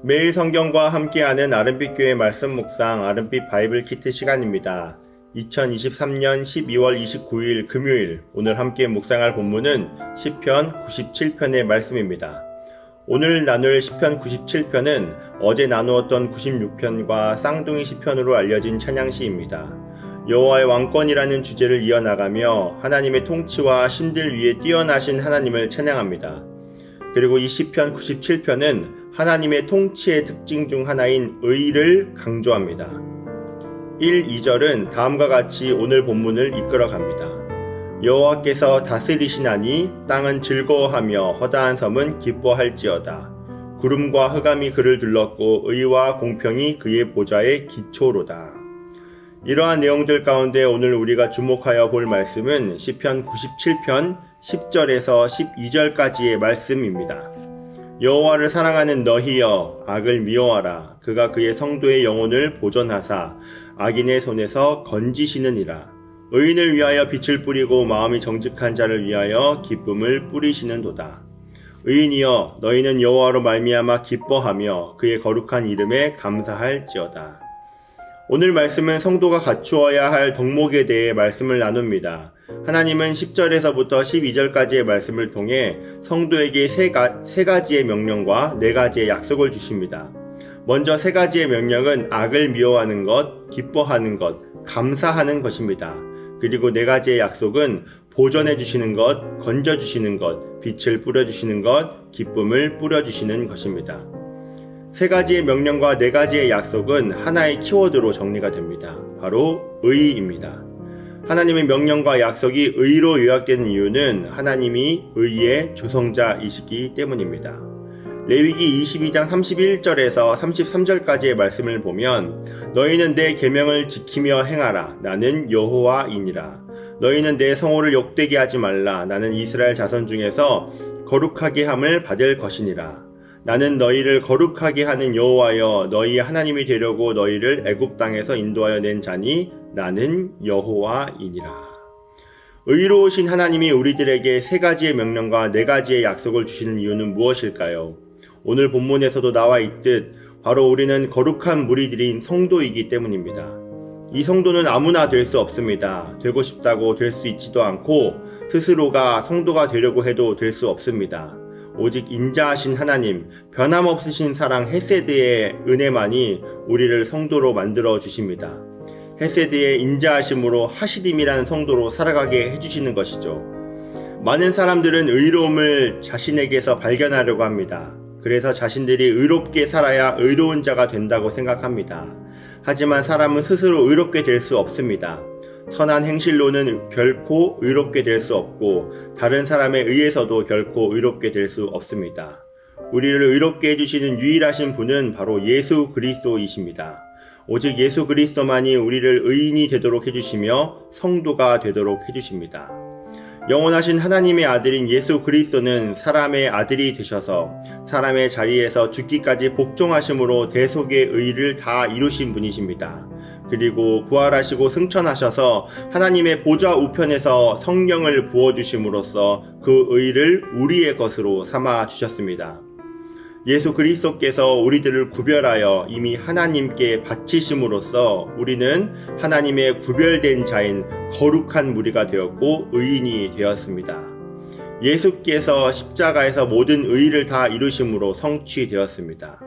매일 성경과 함께하는 아름빛 교회 말씀 묵상 아름빛 바이블 키트 시간입니다. 2023년 12월 29일 금요일 오늘 함께 묵상할 본문은 시편 97편의 말씀입니다. 오늘 나눌 시편 97편은 어제 나누었던 96편과 쌍둥이 시편으로 알려진 찬양시입니다. 여호와의 왕권이라는 주제를 이어나가며 하나님의 통치와 신들 위에 뛰어나신 하나님을 찬양합니다. 그리고 이 시편 97편은 하나님의 통치의 특징 중 하나인 의를 강조합니다. 1, 2절은 다음과 같이 오늘 본문을 이끌어갑니다. 여호와께서 다스리시나니 땅은 즐거워하며 허다한 섬은 기뻐할지어다. 구름과 흑암이 그를 둘렀고 의와 공평이 그의 보좌의 기초로다. 이러한 내용들 가운데 오늘 우리가 주목하여 볼 말씀은 시편 97편 10절에서 12절까지의 말씀입니다. 여호와를 사랑하는 너희여 악을 미워하라. 그가 그의 성도의 영혼을 보존하사 악인의 손에서 건지시느니라. 의인을 위하여 빛을 뿌리고 마음이 정직한 자를 위하여 기쁨을 뿌리시는도다. 의인이여 너희는 여호와로 말미암아 기뻐하며 그의 거룩한 이름에 감사할지어다. 오늘 말씀은 성도가 갖추어야 할 덕목에 대해 말씀을 나눕니다. 하나님은 10절에서부터 12절까지의 말씀을 통해 성도에게 세 가지의 명령과 네 가지의 약속을 주십니다. 먼저 세 가지의 명령은 악을 미워하는 것, 기뻐하는 것, 감사하는 것입니다. 그리고 네 가지의 약속은 보존해 주시는 것, 건져 주시는 것, 빛을 뿌려 주시는 것, 기쁨을 뿌려 주시는 것입니다. 세 가지의 명령과 네 가지의 약속은 하나의 키워드로 정리가 됩니다. 바로 의입니다. 하나님의 명령과 약속이 의로 요약되는 이유는 하나님이 의의 조성자이시기 때문입니다. 레위기 22장 31절에서 33절까지의 말씀을 보면 너희는 내 계명을 지키며 행하라. 나는 여호와이니라. 너희는 내 성호를 욕되게 하지 말라. 나는 이스라엘 자손 중에서 거룩하게 함을 받을 것이니라. 나는 너희를 거룩하게 하는 여호와여 너희 하나님이 되려고 너희를 애굽 땅에서 인도하여 낸 자니 나는 여호와이니라. 의로우신 하나님이 우리들에게 세 가지의 명령과 네 가지의 약속을 주시는 이유는 무엇일까요? 오늘 본문에서도 나와 있듯 바로 우리는 거룩한 무리들인 성도이기 때문입니다. 이 성도는 아무나 될 수 없습니다. 되고 싶다고 될 수 있지도 않고 스스로가 성도가 되려고 해도 될 수 없습니다. 오직 인자하신 하나님, 변함없으신 사랑 헤세드의 은혜만이 우리를 성도로 만들어 주십니다. 헤세드의 인자하심으로 하시딤이라는 성도로 살아가게 해주시는 것이죠. 많은 사람들은 의로움을 자신에게서 발견하려고 합니다. 그래서 자신들이 의롭게 살아야 의로운 자가 된다고 생각합니다. 하지만 사람은 스스로 의롭게 될 수 없습니다. 선한 행실로는 결코 의롭게 될 수 없고 다른 사람에 의해서도 결코 의롭게 될 수 없습니다. 우리를 의롭게 해주시는 유일하신 분은 바로 예수 그리스도이십니다. 오직 예수 그리스도만이 우리를 의인이 되도록 해주시며 성도가 되도록 해주십니다. 영원하신 하나님의 아들인 예수 그리스도는 사람의 아들이 되셔서 사람의 자리에서 죽기까지 복종하심으로 대속의 의를 다 이루신 분이십니다. 그리고 부활하시고 승천하셔서 하나님의 보좌 우편에서 성령을 부어주심으로써 그 의를 우리의 것으로 삼아 주셨습니다. 예수 그리스도께서 우리들을 구별하여 이미 하나님께 바치심으로써 우리는 하나님의 구별된 자인 거룩한 무리가 되었고 의인이 되었습니다. 예수께서 십자가에서 모든 의를 다 이루심으로 성취되었습니다.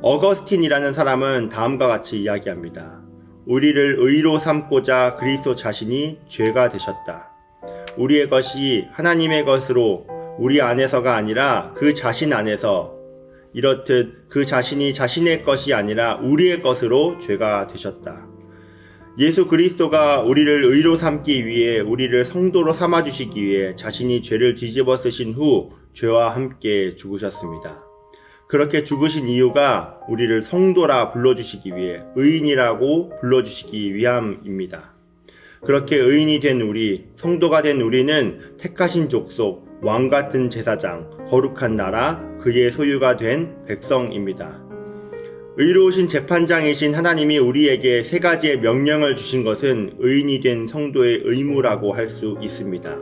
어거스틴이라는 사람은 다음과 같이 이야기합니다. 우리를 의로 삼고자 그리스도 자신이 죄가 되셨다. 우리의 것이 하나님의 것으로 우리 안에서가 아니라 그 자신 안에서 이렇듯 그 자신이 자신의 것이 아니라 우리의 것으로 죄가 되셨다. 예수 그리스도가 우리를 의로 삼기 위해 우리를 성도로 삼아주시기 위해 자신이 죄를 뒤집어 쓰신 후 죄와 함께 죽으셨습니다. 그렇게 죽으신 이유가 우리를 성도라 불러주시기 위해 의인이라고 불러주시기 위함입니다. 그렇게 의인이 된 우리, 성도가 된 우리는 택하신 족속, 왕같은 제사장, 거룩한 나라, 그의 소유가 된 백성입니다. 의로우신 재판장이신 하나님이 우리에게 세 가지의 명령을 주신 것은 의인이 된 성도의 의무라고 할 수 있습니다.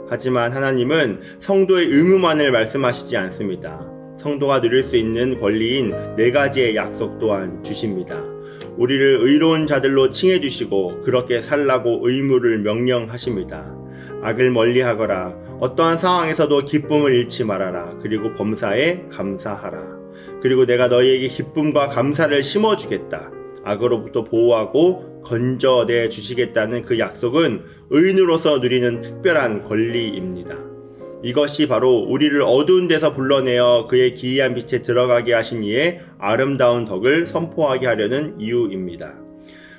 하지만 하나님은 성도의 의무만을 말씀하시지 않습니다. 성도가 누릴 수 있는 권리인 4가지의 약속 또한 주십니다. 우리를 의로운 자들로 칭해주시고 그렇게 살라고 의무를 명령하십니다. 악을 멀리하거라. 어떠한 상황에서도 기쁨을 잃지 말아라. 그리고 범사에 감사하라. 그리고 내가 너희에게 기쁨과 감사를 심어주겠다. 악으로부터 보호하고 건져내 주시겠다는 그 약속은 의인으로서 누리는 특별한 권리입니다. 이것이 바로 우리를 어두운 데서 불러내어 그의 기이한 빛에 들어가게 하신 이의 아름다운 덕을 선포하게 하려는 이유입니다.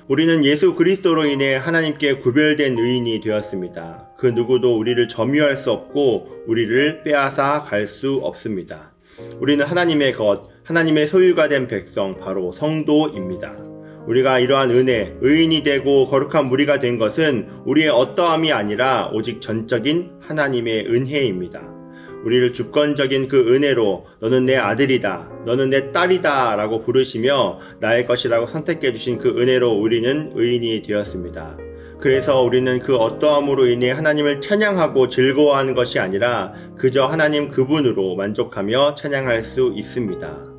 우리는 예수 그리스도로 인해 하나님께 구별된 의인이 되었습니다. 그 누구도 우리를 점유할 수 없고 우리를 빼앗아 갈 수 없습니다. 우리는 하나님의 것, 하나님의 소유가 된 백성, 바로 성도입니다. 우리가 이러한 은혜, 의인이 되고 거룩한 무리가 된 것은 우리의 어떠함이 아니라 오직 전적인 하나님의 은혜입니다. 우리를 주권적인 그 은혜로 너는 내 아들이다, 너는 내 딸이다 라고 부르시며 나의 것이라고 선택해 주신 그 은혜로 우리는 의인이 되었습니다. 그래서 우리는 그 어떠함으로 인해 하나님을 찬양하고 즐거워하는 것이 아니라 그저 하나님 그분으로 만족하며 찬양할 수 있습니다.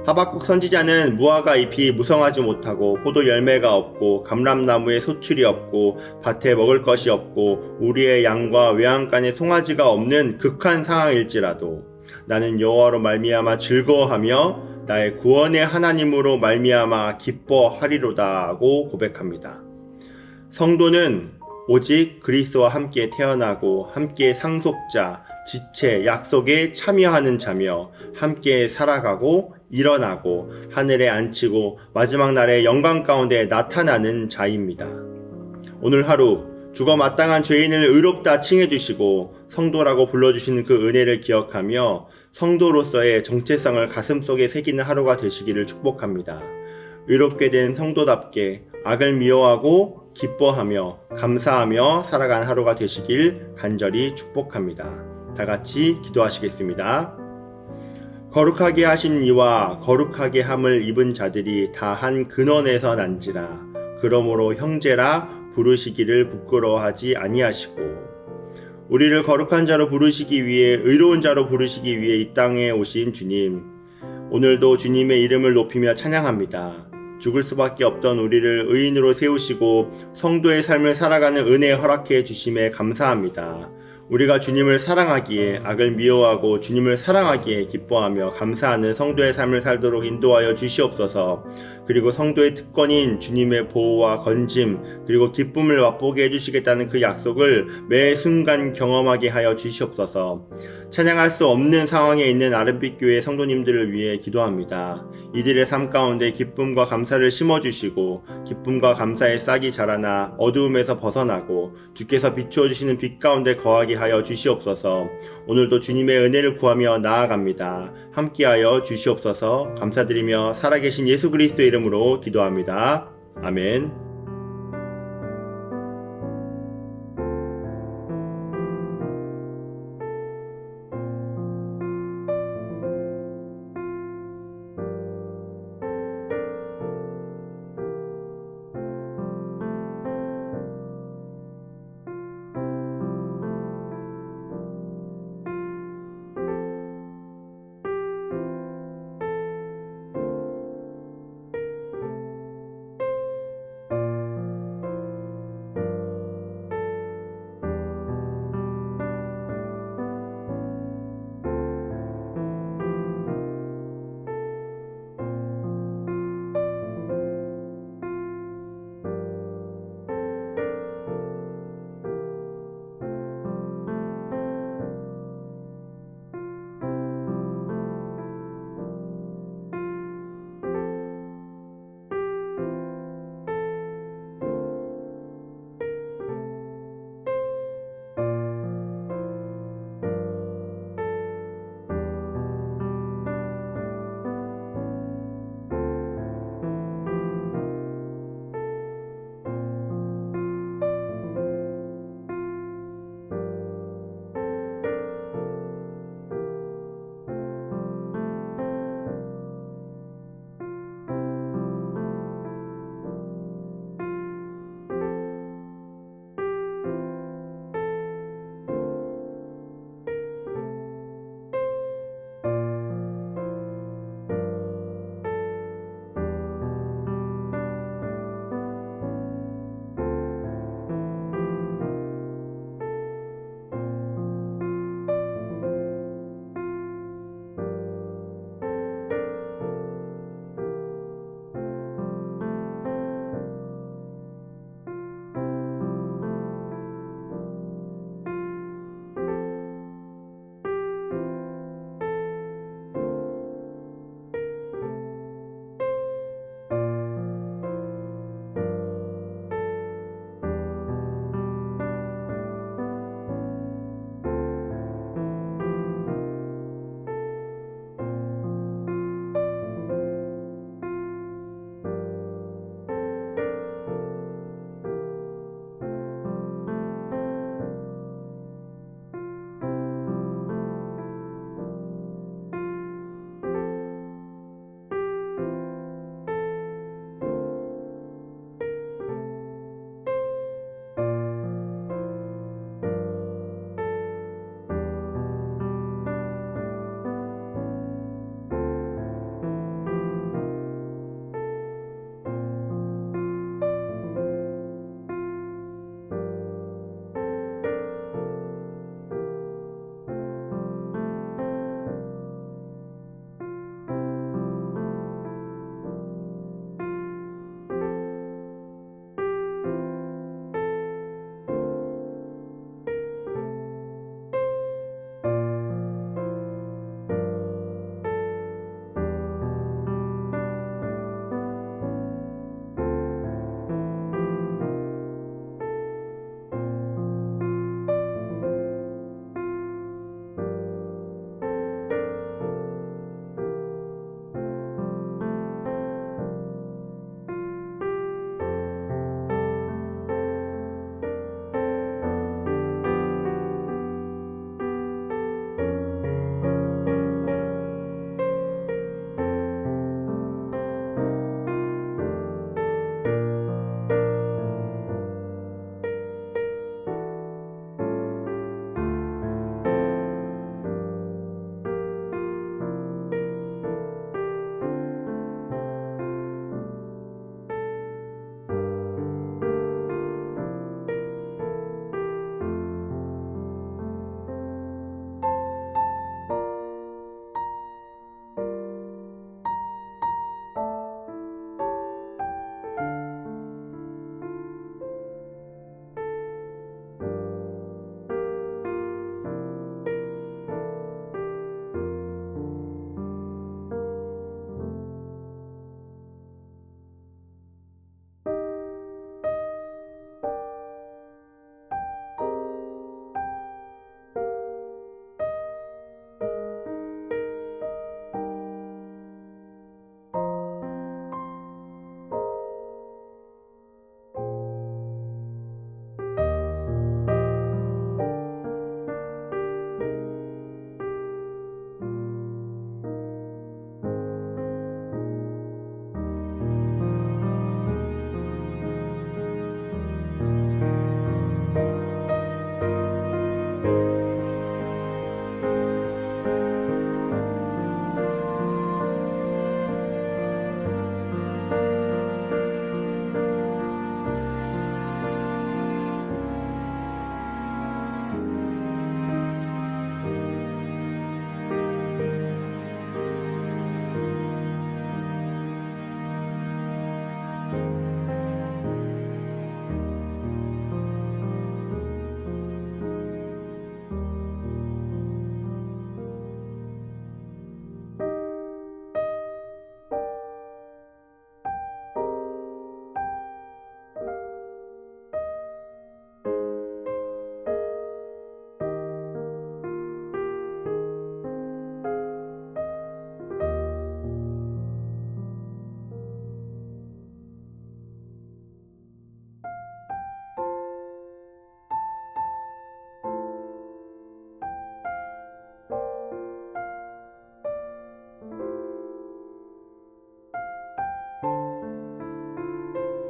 하박국 선지자는 무화과 잎이 무성하지 못하고 포도 열매가 없고 감람나무에 소출이 없고 밭에 먹을 것이 없고 우리의 양과 외양간에 송아지가 없는 극한 상황일지라도 나는 여호와로 말미암아 즐거워하며 나의 구원의 하나님으로 말미암아 기뻐하리로다고 고백합니다. 성도는 오직 그리스도와 함께 태어나고 함께 상속자, 지체, 약속에 참여하는 자며 함께 살아가고 일어나고 하늘에 앉히고 마지막 날의 영광 가운데 나타나는 자입니다. 오늘 하루 죽어 마땅한 죄인을 의롭다 칭해주시고 성도라고 불러주시는 그 은혜를 기억하며 성도로서의 정체성을 가슴속에 새기는 하루가 되시기를 축복합니다. 의롭게 된 성도답게 악을 미워하고 기뻐하며 감사하며 살아가는 하루가 되시길 간절히 축복합니다. 다 같이 기도하시겠습니다. 거룩하게 하신 이와 거룩하게 함을 입은 자들이 다 한 근원에서 난지라. 그러므로 형제라 부르시기를 부끄러워하지 아니하시고 우리를 거룩한 자로 부르시기 위해 의로운 자로 부르시기 위해 이 땅에 오신 주님, 오늘도 주님의 이름을 높이며 찬양합니다. 죽을 수밖에 없던 우리를 의인으로 세우시고 성도의 삶을 살아가는 은혜 허락해 주심에 감사합니다. 우리가 주님을 사랑하기에 악을 미워하고 주님을 사랑하기에 기뻐하며 감사하는 성도의 삶을 살도록 인도하여 주시옵소서. 그리고 성도의 특권인 주님의 보호와 건짐 그리고 기쁨을 맛보게 해주시겠다는 그 약속을 매 순간 경험하게 하여 주시옵소서. 찬양할 수 없는 상황에 있는 아름빛 교회 성도님들을 위해 기도합니다. 이들의 삶 가운데 기쁨과 감사를 심어주시고 기쁨과 감사의 싹이 자라나 어두움에서 벗어나고 주께서 비추어 주시는 빛 가운데 거하게 하여 주시옵소서. 오늘도 주님의 은혜를 구하며 나아갑니다. 함께하여 주시옵소서. 감사드리며 살아계신 예수 그리스도의 이름으로 기도합니다. 아멘.